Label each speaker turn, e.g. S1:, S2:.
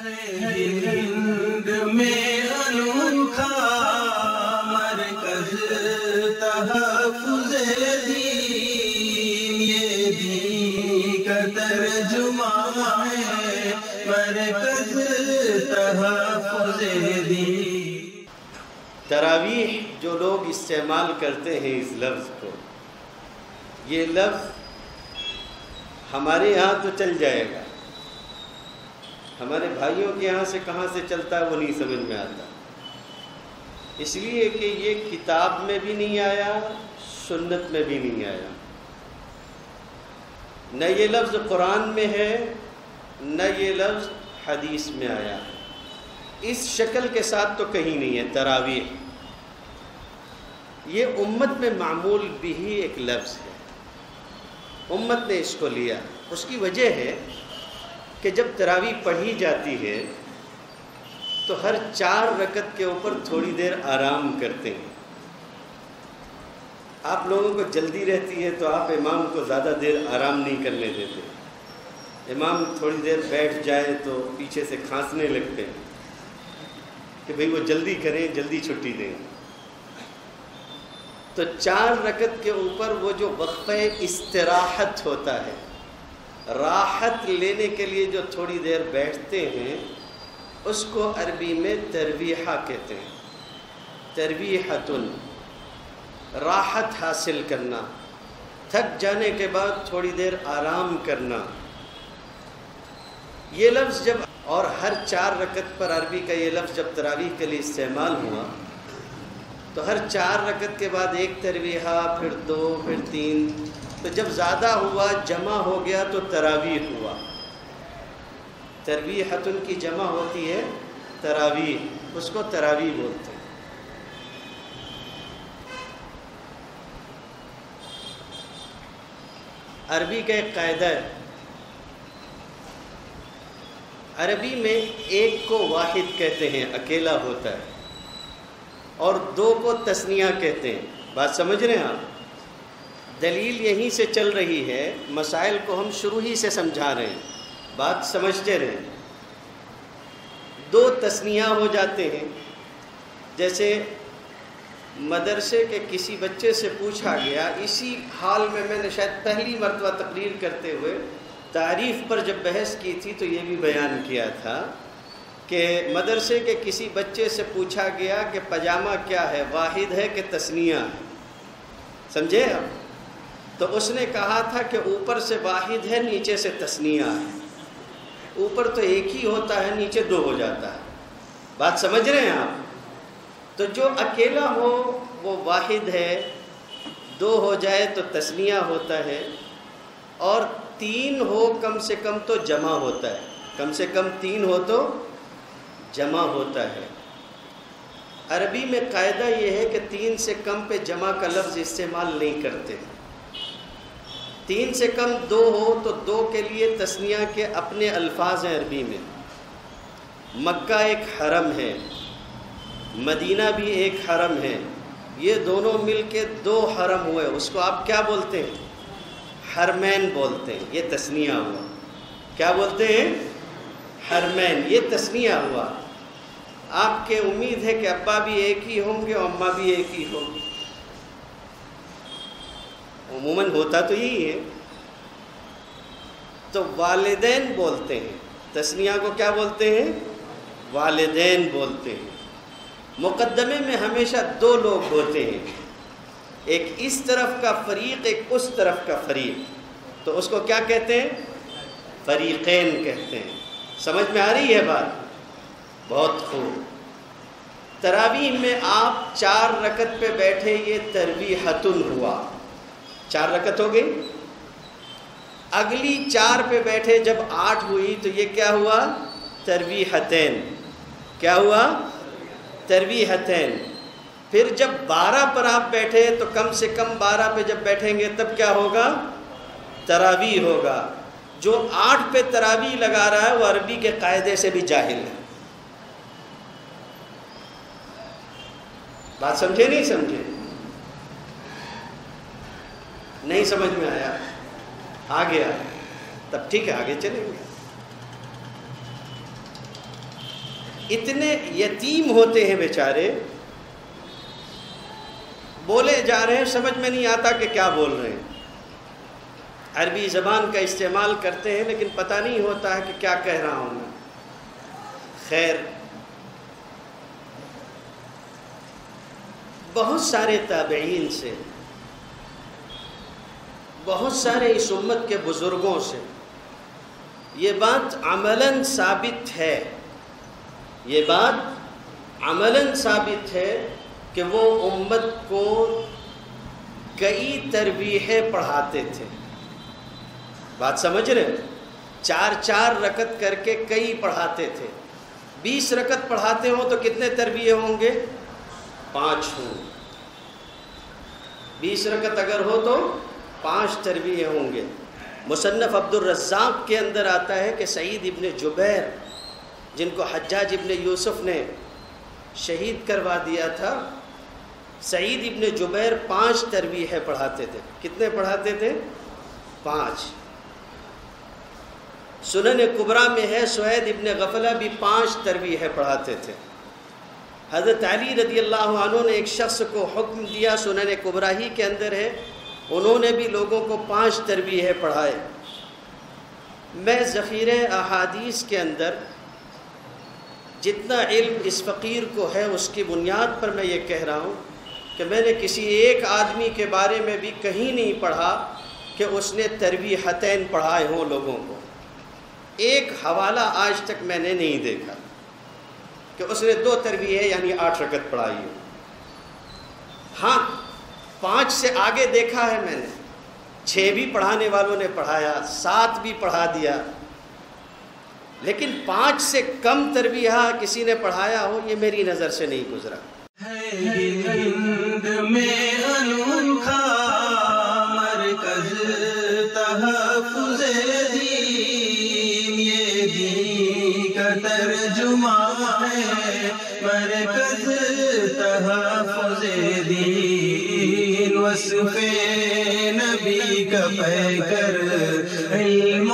S1: ہند میں انوکھا مرکز تحفظ دین، یہ دین کا ترجمہ ہے مرکز تحفظ دین۔
S2: تراویح جو لوگ استعمال کرتے ہیں اس لفظ کو، یہ لفظ ہمارے یہاں تو چل جائے گا، ہمارے بھائیوں کے یہاں سے کہاں سے چلتا ہے وہ نہیں سمجھ میں آتا، اس لیے کہ یہ کتاب میں بھی نہیں آیا، سنت میں بھی نہیں آیا، نہ یہ لفظ قرآن میں ہے نہ یہ لفظ حدیث میں آیا ہے، اس شکل کے ساتھ تو کہیں نہیں ہے۔ تراویح یہ امت میں معمول بھی ہی ایک لفظ ہے، امت نے اس کو لیا۔ اس کی وجہ ہے کہ جب تراویح پڑھی جاتی ہے تو ہر 4 رکعت کے اوپر تھوڑی دیر آرام کرتے ہیں۔ آپ لوگوں کو جلدی رہتی ہے تو آپ امام کو زیادہ دیر آرام نہیں کرنے دیتے، امام تھوڑی دیر بیٹھ جائے تو پیچھے سے کھانسنے لگتے ہیں کہ بھئی وہ جلدی کریں، جلدی چھٹی دیں۔ تو 4 رکعت کے اوپر وہ جو وقفہ استراحت ہوتا ہے، راحت لینے کے لیے جو تھوڑی دیر بیٹھتے ہیں، اس کو عربی میں ترویحہ کہتے ہیں۔ ترویحتن، راحت حاصل کرنا، تھک جانے کے بعد تھوڑی دیر آرام کرنا۔ یہ لفظ جب، اور ہر 4 رکعت پر عربی کا یہ لفظ جب تراویح کے لیے استعمال ہوا تو ہر 4 رکعت کے بعد ایک ترویحہ، پھر 2، پھر 3، تو جب زیادہ ہوا، جمع ہو گیا تو تراویح ہوا۔ ترویحتن کی جمع ہوتی ہے تراویح، اس کو تراویح بولتے ہیں۔ عربی کا ایک قاعدہ ہے، عربی میں ایک کو واحد کہتے ہیں، اکیلا ہوتا ہے، اور 2 کو تثنیہ کہتے ہیں۔ بات سمجھ رہے ہیں آپ؟ دلیل یہیں سے چل رہی ہے، مسائل کو ہم شروع ہی سے سمجھا رہے ہیں، بات سمجھتے رہیں۔ 2 تثنیہ ہو جاتے ہیں، جیسے مدرسے کے کسی بچے سے پوچھا گیا، اسی حال میں نے شاید پہلی مرتبہ تقریر کرتے ہوئے تعریف پر جب بحث کی تھی تو یہ بھی بیان کیا تھا کہ مدرسے کے کسی بچے سے پوچھا گیا کہ پاجامہ کیا ہے، واحد ہے کہ تثنیہ ہے؟ سمجھے آپ؟ تو اس نے کہا تھا کہ اوپر سے واحد ہے، نیچے سے تثنیہ ہے۔ اوپر تو ایک ہی ہوتا ہے، نیچے 2 ہو جاتا ہے۔ بات سمجھ رہے ہیں آپ؟ تو جو اکیلا ہو وہ واحد ہے، 2 ہو جائے تو تثنیہ ہوتا ہے، اور 3 ہو کم سے کم تو جمع ہوتا ہے، کم سے کم 3 ہو تو جمع ہوتا ہے۔ عربی میں قاعدہ یہ ہے کہ 3 سے کم پہ جمع کا لفظ استعمال نہیں کرتے۔ 3 سے کم 2 ہو تو 2 کے لیے تثنیہ کے اپنے الفاظ ہیں عربی میں۔ مکہ ایک حرم ہے، مدینہ بھی ایک حرم ہے، یہ دونوں مل کے 2 حرم ہوئے، اس کو آپ کیا بولتے ہیں؟ حرمین بولتے ہیں، یہ تثنیہ ہوا۔ کیا بولتے ہیں؟ حرمین، یہ تثنیہ ہوا۔ آپ کے امید ہے کہ ابا بھی ایک ہی ہوں گے اور اماں بھی ایک ہی ہوں گی، عموماً ہوتا تو یہی ہے۔ تو والدین بولتے ہیں، تثنیہ کو کیا بولتے ہیں؟ والدین بولتے ہیں۔ مقدمے میں ہمیشہ 2 لوگ ہوتے ہیں، ایک اس طرف کا فریق، ایک اس طرف کا فریق، تو اس کو کیا کہتے ہیں؟ فریقین کہتے ہیں۔ سمجھ میں آ رہی ہے بات؟ بہت خوب۔ تراویح میں آپ 4 رکعت پہ بیٹھے، یہ ترویحتن ہوا، 4 رکعت ہو گئی۔ اگلی 4 پہ بیٹھے، جب 8 ہوئی تو یہ کیا ہوا؟ ترویحتین۔ کیا ہوا؟ ترویحتین۔ پھر جب 12 پر آپ بیٹھے تو کم سے کم 12 پہ جب بیٹھیں گے تب کیا ہوگا؟ تراویح ہوگا۔ جو 8 پہ تراویح لگا رہا ہے وہ عربی کے قاعدے سے بھی جاہل ہے۔ بات سمجھے نہیں سمجھے؟ نہیں سمجھ میں آیا؟ آ گیا؟ تب ٹھیک ہے، آگے چلیں گے۔ اتنے یتیم ہوتے ہیں بیچارے، بولے جا رہے ہیں سمجھ میں نہیں آتا کہ کیا بول رہے ہیں، عربی زبان کا استعمال کرتے ہیں لیکن پتہ نہیں ہوتا ہے کہ کیا کہہ رہا ہوں میں۔ خیر، بہت سارے تابعین سے، بہت سارے اس امت کے بزرگوں سے یہ بات عملاً ثابت ہے، یہ بات عملاً ثابت ہے کہ وہ امت کو کئی تربیحیں پڑھاتے تھے۔ بات سمجھ رہے ہیں؟ 4 رکعت کر کے کئی پڑھاتے تھے۔ 20 رکعت پڑھاتے ہوں تو کتنے تربیحیں ہوں گے؟ 5 ہوں۔ 20 رکعت اگر ہو تو 5 تربیحیں ہوں گے۔ مصنف عبد الرزاق کے اندر آتا ہے کہ سعید ابن جبیر، جن کو حجاج ابن یوسف نے شہید کروا دیا تھا، سعید ابن جبیر 5 تربیحیں پڑھاتے تھے۔ کتنے پڑھاتے تھے؟ 5۔ سنن کبریٰ میں ہے سعید ابن غفلہ بھی 5 تربیحیں پڑھاتے تھے۔ حضرت علی رضی اللہ عنہ نے ایک شخص کو حکم دیا، سنن کبریٰ ہی کے اندر ہے، انہوں نے بھی لوگوں کو 5 تربیحیں پڑھائے۔ میں ذخیرہ احادیث کے اندر جتنا علم اس فقیر کو ہے اس کی بنیاد پر میں یہ کہہ رہا ہوں کہ میں نے کسی ایک آدمی کے بارے میں بھی کہیں نہیں پڑھا کہ اس نے تربیحتین پڑھائے ہوں لوگوں کو۔ ایک حوالہ آج تک میں نے نہیں دیکھا کہ اس نے 2 تربیحیں یعنی 8 رکعت پڑھائی ہو۔ ہاں، 5 سے آگے دیکھا ہے میں نے، 6 بھی پڑھانے والوں نے پڑھایا، 7 بھی پڑھا دیا، لیکن 5 سے کم تربیحہ کسی نے پڑھایا ہو یہ میری نظر سے نہیں گزرا۔
S1: ہند میں انوکھا مرکز تحفظ دین، یہ دین کا ترجمہ ہے مرکز تحفظ دین، وصف نبی کا پیکر علم